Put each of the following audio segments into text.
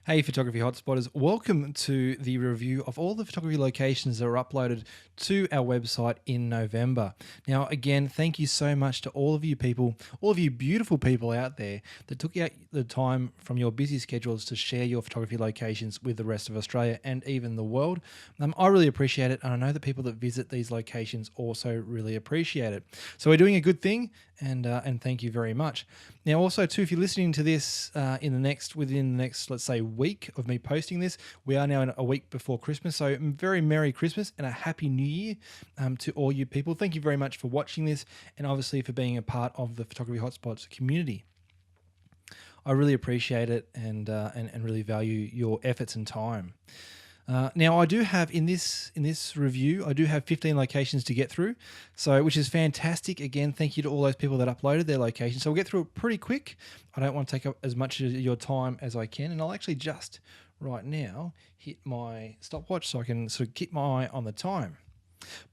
Hey photography hotspotters, welcome to the review of all the photography locations that were uploaded to our website in November. Now again, thank you so much to all of you people, all of you beautiful people out there that took out the time from your busy schedules to share your photography locations with the rest of Australia and even the world. I really appreciate it, and I know that people that visit these locations also really appreciate it. So we're doing a good thing, and thank you very much. Now also too, if you're listening to this within the next, let's say, week of me posting this, we are now in a week before Christmas, so very Merry Christmas and a Happy New Year to all you people. Thank you very much for watching this, and obviously for being a part of the Photography Hotspots community. I really appreciate it and really value your efforts and time. Now I do have in this review, I do have 15 locations to get through, so which is fantastic. Again, thank you to all those people that uploaded their locations. So we'll get through it pretty quick. I don't want to take up as much of your time as I can, and I'll actually just right now hit my stopwatch so I can sort of keep my eye on the time.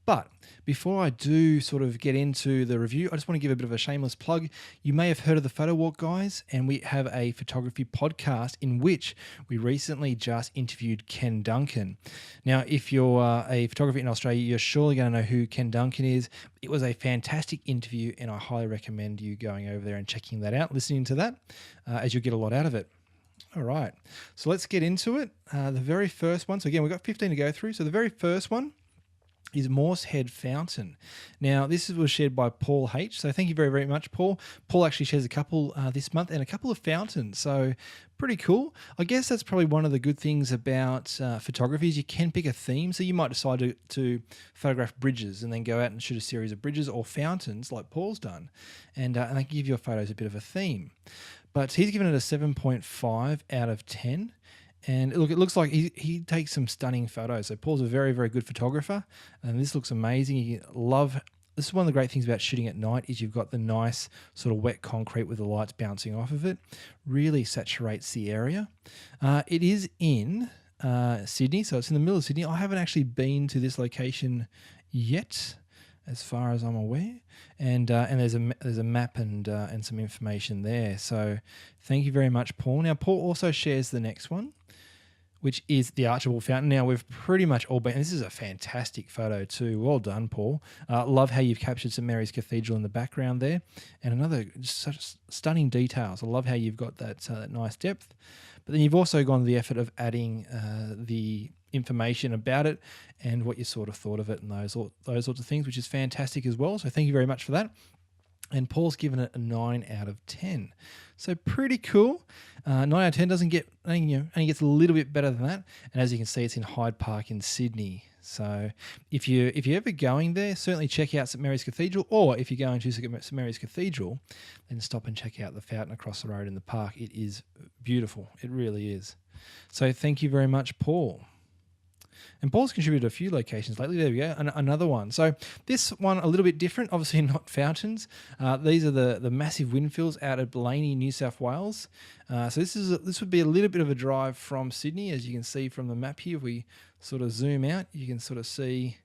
But before I do sort of get into the review, I just want to give a bit of a shameless plug. You may have heard of the Photo Walk guys, and we have a photography podcast in which we recently just interviewed Ken Duncan. Now, if you're a photographer in Australia, you're surely going to know who Ken Duncan is. It was a fantastic interview, and I highly recommend you going over there and checking that out, listening to that, as you'll get a lot out of it. All right, so let's get into it. The very first one, so again, we've got 15 to go through. So the very first one is Morshead Fountain. Now, this was shared by Paul H. So thank you very, very much, Paul. Paul actually shares a couple this month and a couple of fountains. So pretty cool. I guess that's probably one of the good things about photography is you can pick a theme. So you might decide to photograph bridges and then go out and shoot a series of bridges or fountains like Paul's done. And they give your photos a bit of a theme. But he's given it a 7.5 out of 10. And look, it looks like he takes some stunning photos. So Paul's a very, very good photographer, and this looks amazing. This is one of the great things about shooting at night is you've got the nice sort of wet concrete with the lights bouncing off of it. Really saturates the area. It is in Sydney, so it's in the middle of Sydney. I haven't actually been to this location yet, as far as I'm aware, and there's a map and some information there. So thank you very much, Paul. Now Paul also shares the next one, which is the Archibald Fountain. Now, we've pretty much all been... This is a fantastic photo too. Well done, Paul. Love how you've captured St Mary's Cathedral in the background there. And another just such stunning details. I love how you've got that nice depth. But then you've also gone to the effort of adding the information about it and what you sort of thought of it and those sorts of things, which is fantastic as well. So thank you very much for that. And Paul's given it a 9 out of 10. So pretty cool. 9 out of 10 doesn't get, only gets a little bit better than that. And as you can see, it's in Hyde Park in Sydney. So if you're ever going there, certainly check out St Mary's Cathedral, or if you're going to St Mary's Cathedral, then stop and check out the fountain across the road in the park. It is beautiful. It really is. So thank you very much, Paul. And Paul's contributed a few locations lately. There we go, another one. So this one a little bit different, obviously not fountains. These are the massive windfills out at Blayney, New South Wales. So this would be a little bit of a drive from Sydney, as you can see from the map here. If we sort of zoom out, you can sort of see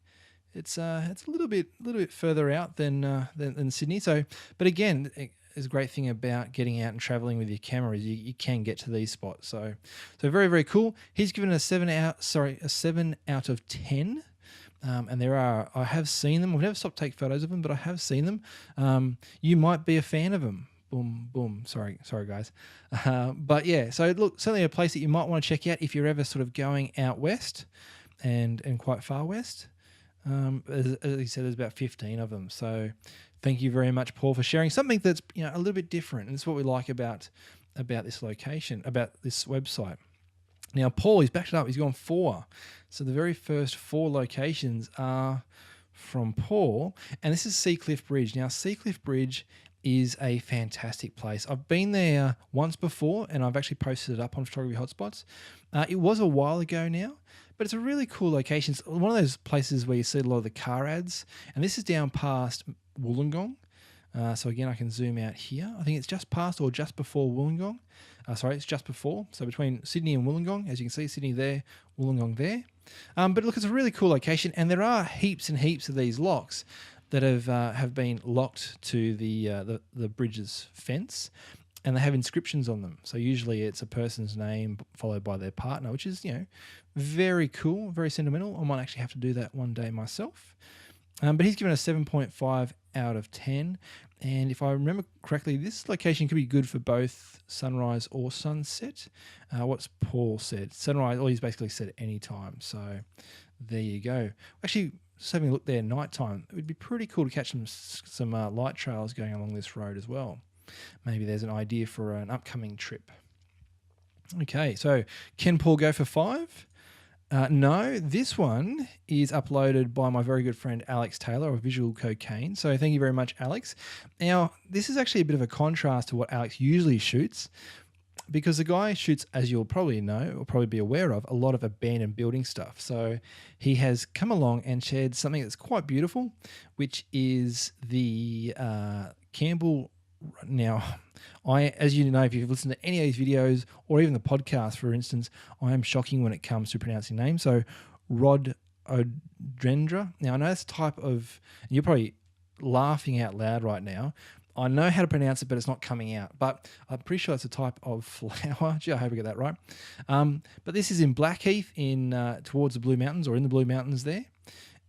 it's a little bit further out than Sydney. So, but again, there's a great thing about getting out and traveling with your camera is you can get to these spots. So very, very cool. He's given a 7 out of 10. And I have seen them. I've never stopped to take photos of them, but I have seen them. You might be a fan of them. Boom, boom. Sorry, guys. But yeah, so look, certainly a place that you might want to check out if you're ever sort of going out west and quite far west. As he said, there's about 15 of them. So thank you very much, Paul, for sharing something that's a little bit different. And it's what we like about this location, about this website. Now, Paul, he's backed it up. He's gone 4. So the very first 4 locations are from Paul. And this is Seacliff Bridge. Now, Seacliff Bridge is a fantastic place. I've been there once before, and I've actually posted it up on Photography Hotspots. It was a while ago now, but it's a really cool location. It's one of those places where you see a lot of the car ads, and this is down past Wollongong. So again, I can zoom out here. I think it's just past or just before Wollongong. It's just before. So between Sydney and Wollongong, as you can see, Sydney there, Wollongong there. But look, it's a really cool location, and there are heaps and heaps of these locks that have been locked to the bridge's fence. and they have inscriptions on them. So usually it's a person's name followed by their partner, which is, very cool, very sentimental. I might actually have to do that one day myself. But he's given a 7.5 out of 10. And if I remember correctly, this location could be good for both sunrise or sunset. What's Paul said? Sunrise, or he's basically said any time. So there you go. Actually, just having a look there, nighttime, it would be pretty cool to catch some light trails going along this road as well. Maybe there's an idea for an upcoming trip. Okay, so can Paul go for 5? No, this one is uploaded by my very good friend Alex Taylor of Visual Cocaine. So thank you very much, Alex. Now, this is actually a bit of a contrast to what Alex usually shoots, because the guy shoots, as you'll probably know or probably be aware of, a lot of abandoned building stuff. So he has come along and shared something that's quite beautiful, which is the Campbell. Now, as you know, if you've listened to any of these videos or even the podcast, for instance, I am shocking when it comes to pronouncing names. So Rhododendron. Now, I know it's a type of, and you're probably laughing out loud right now. I know how to pronounce it, but it's not coming out. But I'm pretty sure it's a type of flower. Gee, I hope I get that right. But this is in Blackheath, towards the Blue Mountains, or in the Blue Mountains there.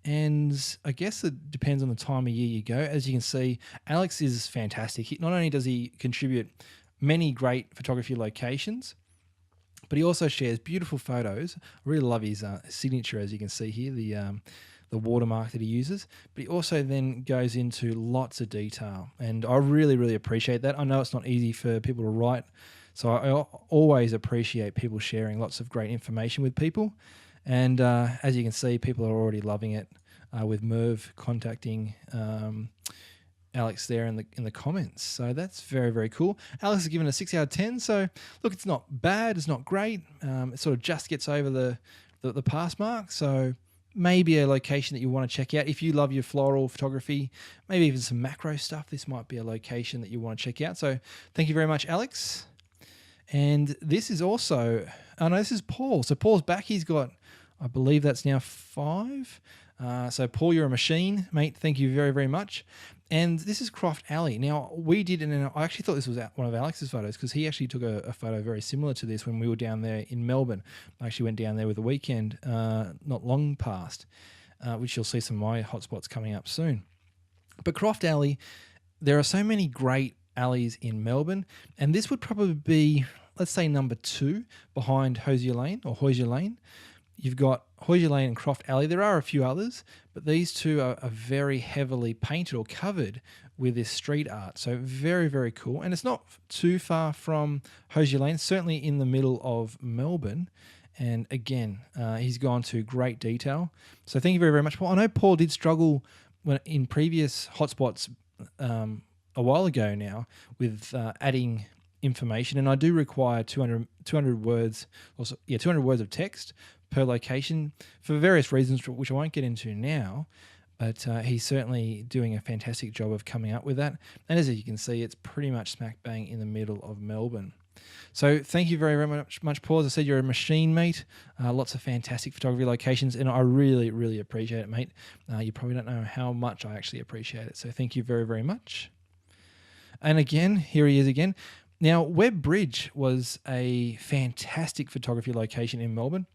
And I guess it depends on the time of year you go. As you can see, Alex is fantastic. Not only does he contribute many great photography locations, but he also shares beautiful photos. I really love his signature, as you can see here, the watermark that he uses. But he also then goes into lots of detail, and I really, really appreciate that. I know it's not easy for people to write, so I always appreciate people sharing lots of great information with people. And as you can see, people are already loving it, with Merv contacting Alex there in the comments. So that's very, very cool. Alex has given a 6 out of 10. So look, it's not bad. It's not great. It sort of just gets over the pass mark. So maybe a location that you want to check out. If you love your floral photography, maybe even some macro stuff, this might be a location that you want to check out. So thank you very much, Alex. And this is also, this is Paul. So Paul's back. He's got, I believe that's now 5. So Paul, you're a machine, mate. Thank you very, very much. And this is Croft Alley. Now, we did, and I actually thought this was one of Alex's photos, because he actually took a photo very similar to this when we were down there in Melbourne. I actually went down there with the weekend, not long past, which you'll see some of my hotspots coming up soon. But Croft Alley, there are so many great alleys in Melbourne, and this would probably be, let's say, number 2 behind Hosier Lane. You've got Hosier Lane and Croft Alley. There are a few others, but these two are very heavily painted or covered with this street art. So very, very cool. And it's not too far from Hosier Lane, certainly in the middle of Melbourne. And again, he's gone to great detail. So thank you very, very much, Paul. I know Paul did struggle in previous hotspots a while ago now with adding information, and I do require 200 words, 200 words of text per location for various reasons, which I won't get into now, but he's certainly doing a fantastic job of coming up with that. And as you can see, it's pretty much smack bang in the middle of Melbourne. So thank you very, very much, Paul. As I said, you're a machine, mate. Lots of fantastic photography locations, and I really, really appreciate it, mate. You probably don't know how much I actually appreciate it. So thank you very, very much. And again, here he is again. Now, Webb Bridge was a fantastic photography location in Melbourne.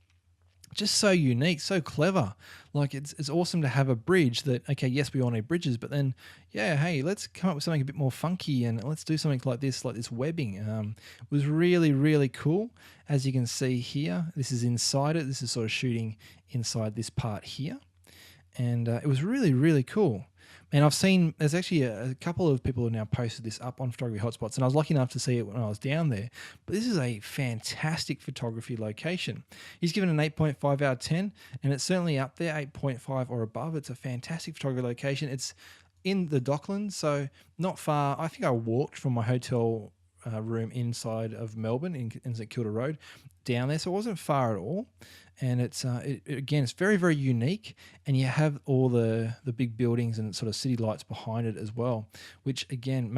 Just so unique, so clever. Like, it's awesome to have a bridge that, okay, yes, we all need bridges, but then, yeah, hey, let's come up with something a bit more funky, and let's do something like this webbing. It was really, really cool. As you can see here, this is inside it. This is sort of shooting inside this part here. And it was really, really cool. And I've seen, there's actually a couple of people who now posted this up on Photography Hotspots, and I was lucky enough to see it when I was down there. But this is a fantastic photography location. He's given an 8.5 out of 10, and it's certainly up there, 8.5 or above. It's a fantastic photography location. It's in the Docklands, so not far. I think I walked from my hotel room inside of Melbourne in St Kilda Road down there, so it wasn't far at all. And it's again, it's very, very unique, and you have all the big buildings and sort of city lights behind it as well, which again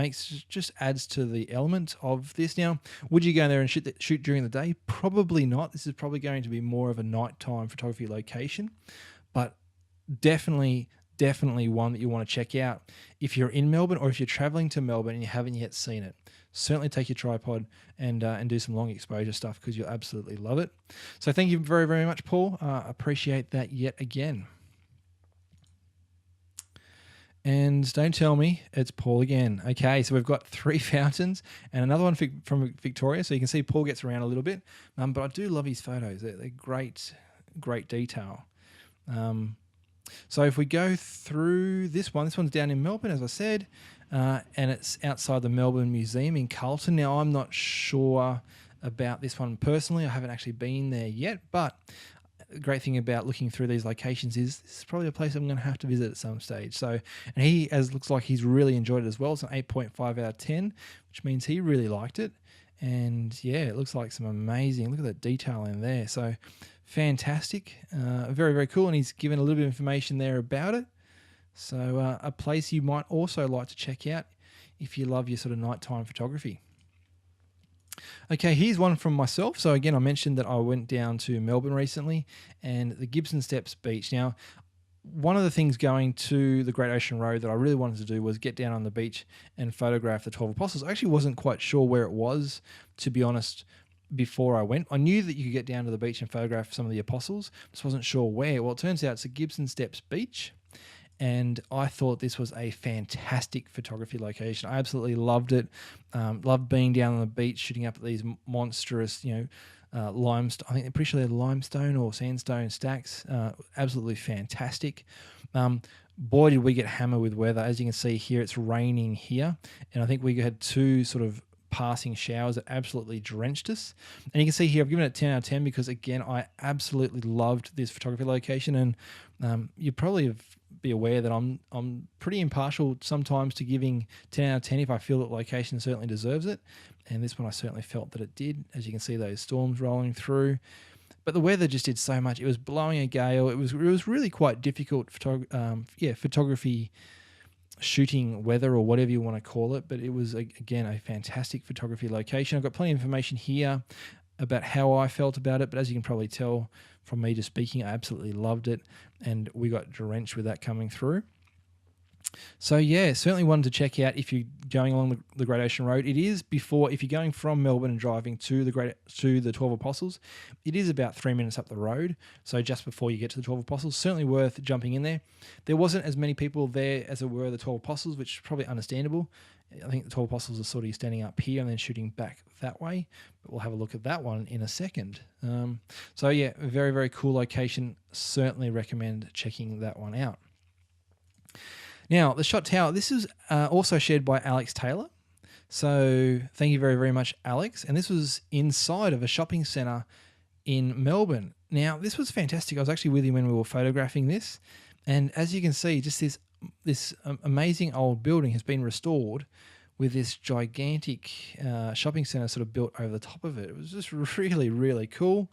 just adds to the element of this. Now, would you go there and shoot during the day? Probably not. This is probably going to be more of a nighttime photography location, but definitely definitely one that you want to check out if you're in Melbourne, or if you're traveling to Melbourne and you haven't yet seen it. Certainly take your tripod and do some long exposure stuff, because you'll absolutely love it. So thank you very, very much, Paul. Appreciate that yet again. And don't tell me it's Paul again. Okay, so we've got 3 fountains and another one from Victoria. So you can see Paul gets around a little bit, but I do love his photos. They're great, great detail. So if we go through this one's down in Melbourne, as I said, and it's outside the Melbourne Museum in Carlton. Now, I'm not sure about this one personally. I haven't actually been there yet, but the great thing about looking through these locations is this is probably a place I'm going to have to visit at some stage. So, and he looks like he's really enjoyed it as well. It's an 8.5 out of 10, which means he really liked it. And yeah, it looks like some amazing, look at that detail in there. So fantastic, very, very cool. And he's given a little bit of information there about it. So a place you might also like to check out if you love your sort of nighttime photography. Okay, here's one from myself. So again, I mentioned that I went down to Melbourne recently, and the Gibson Steps beach. Now, one of the things going to the Great Ocean Road that I really wanted to do was get down on the beach and photograph the 12 Apostles. I actually wasn't quite sure where it was, to be honest, before I went. I knew that you could get down to the beach and photograph some of the Apostles, just wasn't sure where. Well, it turns out it's a Gibson Steps beach. And I thought this was a fantastic photography location. I absolutely loved it. Loved being down on the beach, shooting up at these monstrous, limestone. I think they're pretty sure they're limestone or sandstone stacks. Absolutely fantastic. Boy, did we get hammered with weather. As you can see here, it's raining here. And I think we had 2 sort of passing showers that absolutely drenched us. And you can see here, I've given it 10 out of 10 because, again, I absolutely loved this photography location. And you probably be aware that I'm pretty impartial sometimes to giving 10 out of 10 if I feel that location certainly deserves it. And this one I certainly felt that it did. As you can see, those storms rolling through. But the weather just did so much. It was blowing a gale. It was really quite difficult photography shooting weather, or whatever you want to call it. But it was, again, a fantastic photography location. I've got plenty of information here about how I felt about it, but as you can probably tell from me just speaking, I absolutely loved it, and we got drenched with that coming through. So yeah, certainly wanted to check out if you're going along the Great Ocean Road. It is before, if you're going from Melbourne and driving to the 12 Apostles, it is about 3 minutes up the road. So just before you get to the 12 Apostles, certainly worth jumping in there. There wasn't as many people there as there were the 12 Apostles, which is probably understandable. I think the 12 Apostles are sort of standing up here and then shooting back that way, but we'll have a look at that one in a second. So yeah, very, very cool location. Certainly recommend checking that one out. Now, the shot tower, this is also shared by Alex Taylor. So thank you very, very much, Alex. And this was inside of a shopping centre in Melbourne. Now, this was fantastic. I was actually with you when we were photographing this. And as you can see, just this amazing old building has been restored with this gigantic shopping centre sort of built over the top of it. It was just really, really cool.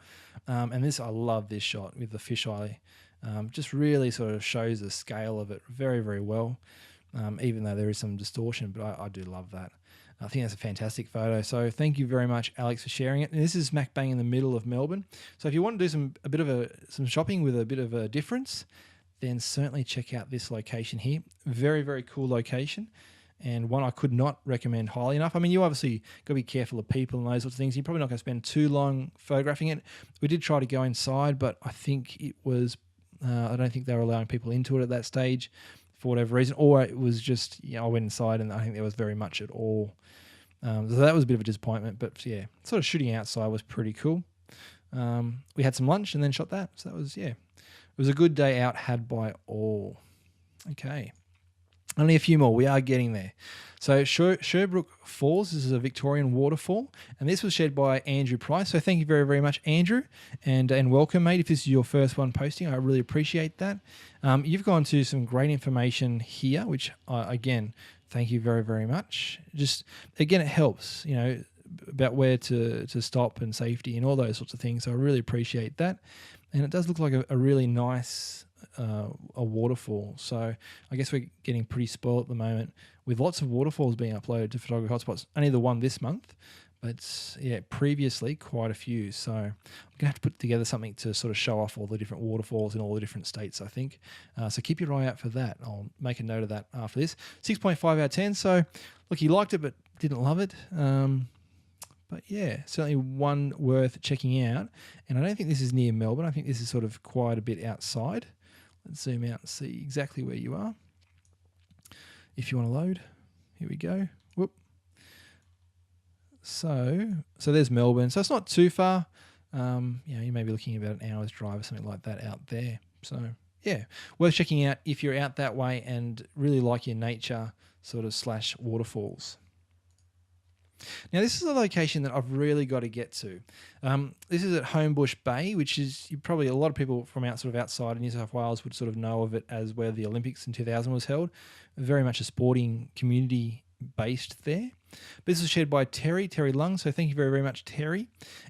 And I love this shot with the fisheye. Just really sort of shows the scale of it very, very well, even though there is some distortion, but I do love that. I think that's a fantastic photo. So thank you very much, Alex, for sharing it. And this is smack bang in the middle of Melbourne. So if you want to do some shopping with a bit of a difference, then certainly check out this location here. Very, very cool location, and one I could not recommend highly enough. I mean, you obviously got to be careful of people and those sorts of things. You're probably not going to spend too long photographing it. We did try to go inside, but I think it was, I don't think they were allowing people into it at that stage for whatever reason, or it was just, I went inside and I think there was very much at all. So that was a bit of a disappointment, but yeah, sort of shooting outside was pretty cool. We had some lunch and then shot that. So that was, it was a good day out had by all. Okay. Only a few more. We are getting there. So Sherbrooke Falls, this is a Victorian waterfall, and this was shared by Andrew Price. So thank you very, very much, Andrew, and welcome, mate. If this is your first one posting, I really appreciate that. You've gone to some great information here, which, again, thank you very, very much. Just, again, it helps, about where to stop and safety and all those sorts of things. So I really appreciate that. And it does look like a really nice a waterfall. So I guess we're getting pretty spoiled at the moment with lots of waterfalls being uploaded to photography hotspots. Only the one this month, but yeah, previously quite a few. So I'm gonna have to put together something to sort of show off all the different waterfalls in all the different states, I think. So keep your eye out for that. I'll make a note of that after this. 6.5 out of 10. So look, he liked it but didn't love it. But yeah, certainly one worth checking out. And I don't think this is near Melbourne. I think this is sort of quite a bit outside. Let's zoom out and see exactly where you are. If you want to load, here we go. Whoop. So there's Melbourne. So it's not too far. You may be looking at about an hour's drive or something like that out there. So yeah, worth checking out if you're out that way and really like your nature sort of / waterfalls. Now, this is a location that I've really got to get to. This is at Homebush Bay, which is probably a lot of people from outside of New South Wales would sort of know of it as where the Olympics in 2000 was held. Very much a sporting community based there. But this was shared by Terry Leung, so thank you very, very much, Terry.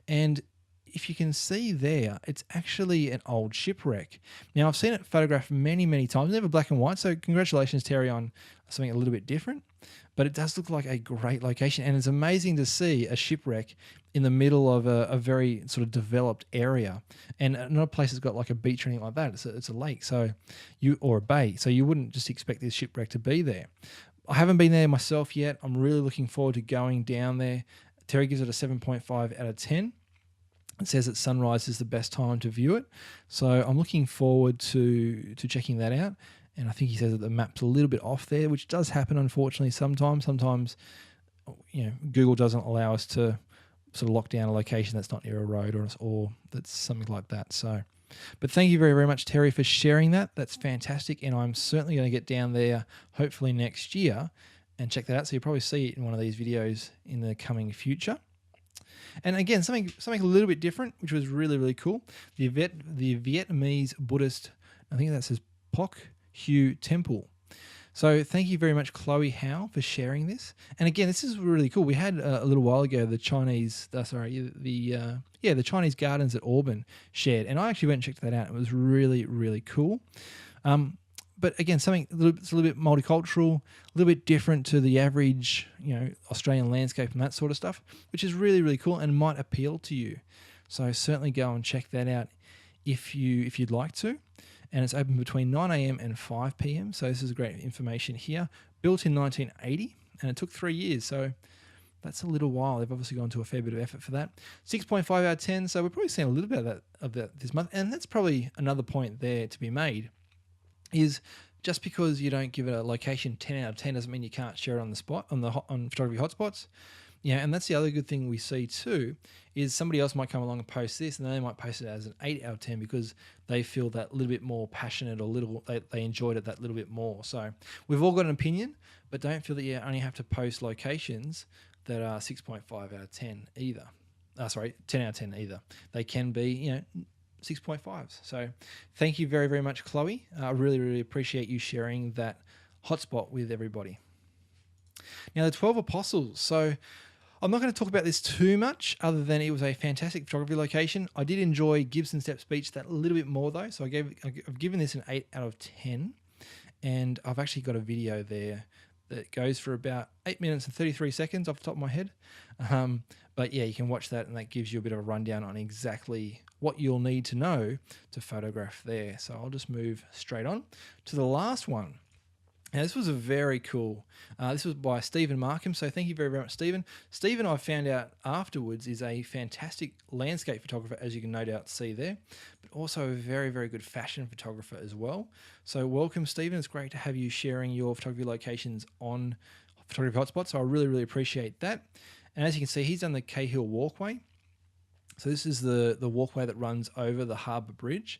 And if you can see there, it's actually an old shipwreck. Now, I've seen it photographed many, many times, never black and white, so congratulations, Terry, on something a little bit different. But it does look like a great location, and it's amazing to see a shipwreck in the middle of a very sort of developed area, and not a place that's got like a beach or anything like that. It's a lake, or a bay, so you wouldn't just expect this shipwreck to be there. I haven't been there myself yet. I'm really looking forward to going down there. Terry gives it a 7.5 out of 10. It says that sunrise is the best time to view it, so I'm looking forward to checking that out. And I think he says that the map's a little bit off there, which does happen, unfortunately, sometimes. Sometimes, Google doesn't allow us to sort of lock down a location that's not near a road or that's something like that. So, but thank you very, very much, Terry, for sharing that. That's fantastic. And I'm certainly going to get down there hopefully next year and check that out. So you'll probably see it in one of these videos in the coming future. And again, something a little bit different, which was really, really cool. The Vietnamese Buddhist, I think that says Phuoc Temple. So thank you very much, Chloe Howe, for sharing this. And again, this is really cool. We had a little while ago the Chinese Chinese gardens at Auburn shared, and I actually went and checked that out. It was really, really cool. But again, something it's a little bit multicultural, a little bit different to the average, Australian landscape and that sort of stuff, which is really, really cool and might appeal to you. So certainly go and check that out if you'd like to. And it's open between 9 a.m. and 5 p.m. So this is great information here. Built in 1980, and it took 3 years. So that's a little while. They've obviously gone to a fair bit of effort for that. 6.5 out of 10. So we're probably seeing a little bit of that this month. And that's probably another point there to be made, is just because you don't give it a location 10 out of 10 doesn't mean you can't share it on the spot, on photography hotspots. Yeah, and that's the other good thing we see too, is somebody else might come along and post this, and they might post it as an 8 out of 10 because they feel that little bit more passionate, or they enjoyed it that little bit more. So we've all got an opinion, but don't feel that you only have to post locations that are 6.5 out of 10 either. 10 out of 10 either. They can be, 6.5s. So thank you very, very much, Chloe. I really, really appreciate you sharing that hotspot with everybody. Now, the 12 Apostles. So I'm not going to talk about this too much, other than it was a fantastic photography location. I did enjoy Gibson Steps Beach that little bit more though, so I've given this an 8 out of 10, and I've actually got a video there that goes for about 8 minutes and 33 seconds off the top of my head. But yeah, you can watch that, and that gives you a bit of a rundown on exactly what you'll need to know to photograph there. So I'll just move straight on to the last one. Now, this was a very cool, this was by Stephen Markham, so thank you very, very much, Stephen. Stephen, I found out afterwards, is a fantastic landscape photographer, as you can no doubt see there, but also a very, very good fashion photographer as well. So welcome, Stephen. It's great to have you sharing your photography locations on Photography Hotspot, so I really, really appreciate that. And as you can see, he's done the Cahill walkway. So this is the walkway that runs over the harbour bridge.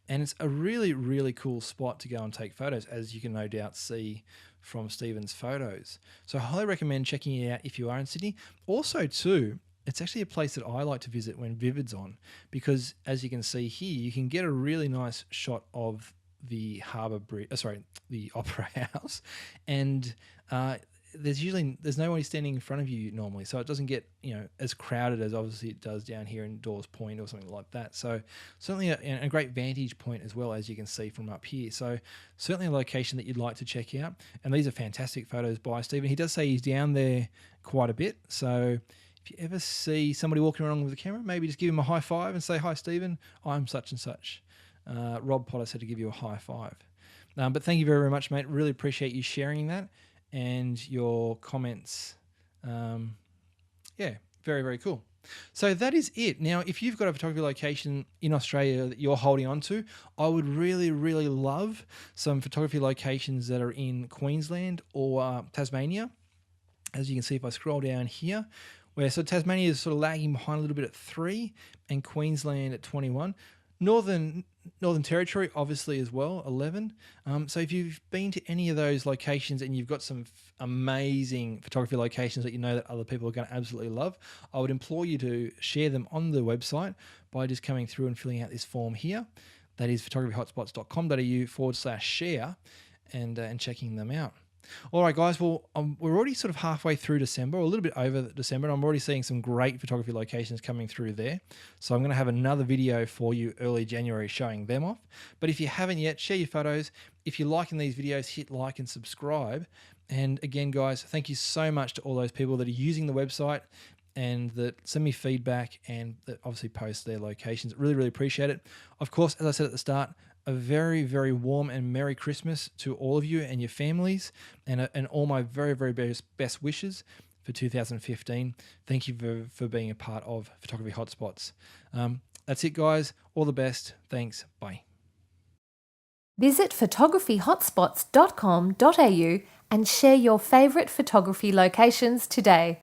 And it's a really, really cool spot to go and take photos, as you can no doubt see from Stephen's photos. So I highly recommend checking it out if you are in Sydney. Also too, it's actually a place that I like to visit when Vivid's on, because as you can see here, you can get a really nice shot of the harbour bridge, the Opera House, and there's nobody standing in front of you normally, so it doesn't get as crowded as obviously it does down here in Dawes Point or something like that. So certainly a great vantage point as well, as you can see from up here. So certainly a location that you'd like to check out. And these are fantastic photos by Stephen. He does say he's down there quite a bit, so if you ever see somebody walking around with a camera, maybe just give him a high five and say, "Hi, Stephen, I'm such and such." Rob Potter said to give you a high five. But thank you very, very much, mate. Really appreciate you sharing that and your comments. Yeah, very, very cool. So that is it. Now, if you've got a photography location in Australia that you're holding on to, I would really, really love some photography locations that are in Queensland or Tasmania. As you can see, if I scroll down here, where so Tasmania is sort of lagging behind a little bit at 3 and Queensland at 21. Northern Territory, obviously, as well, 11. So if you've been to any of those locations and you've got some amazing photography locations that you know that other people are going to absolutely love, I would implore you to share them on the website by just coming through and filling out this form here. That is photographyhotspots.com.au/share and checking them out. All right, guys. Well, we're already sort of halfway through December, or a little bit over December, and I'm already seeing some great photography locations coming through there. So I'm going to have another video for you early January showing them off. But if you haven't yet, share your photos. If you're liking these videos, hit like and subscribe. And again, guys, thank you so much to all those people that are using the website and that send me feedback and that obviously post their locations. Really, really appreciate it. Of course, as I said at the start, a very, very warm and Merry Christmas to all of you and your families, and all my very, very best wishes for 2015. Thank you for being a part of Photography Hotspots. That's it, guys. All the best. Thanks. Bye. Visit photographyhotspots.com.au and share your favourite photography locations today.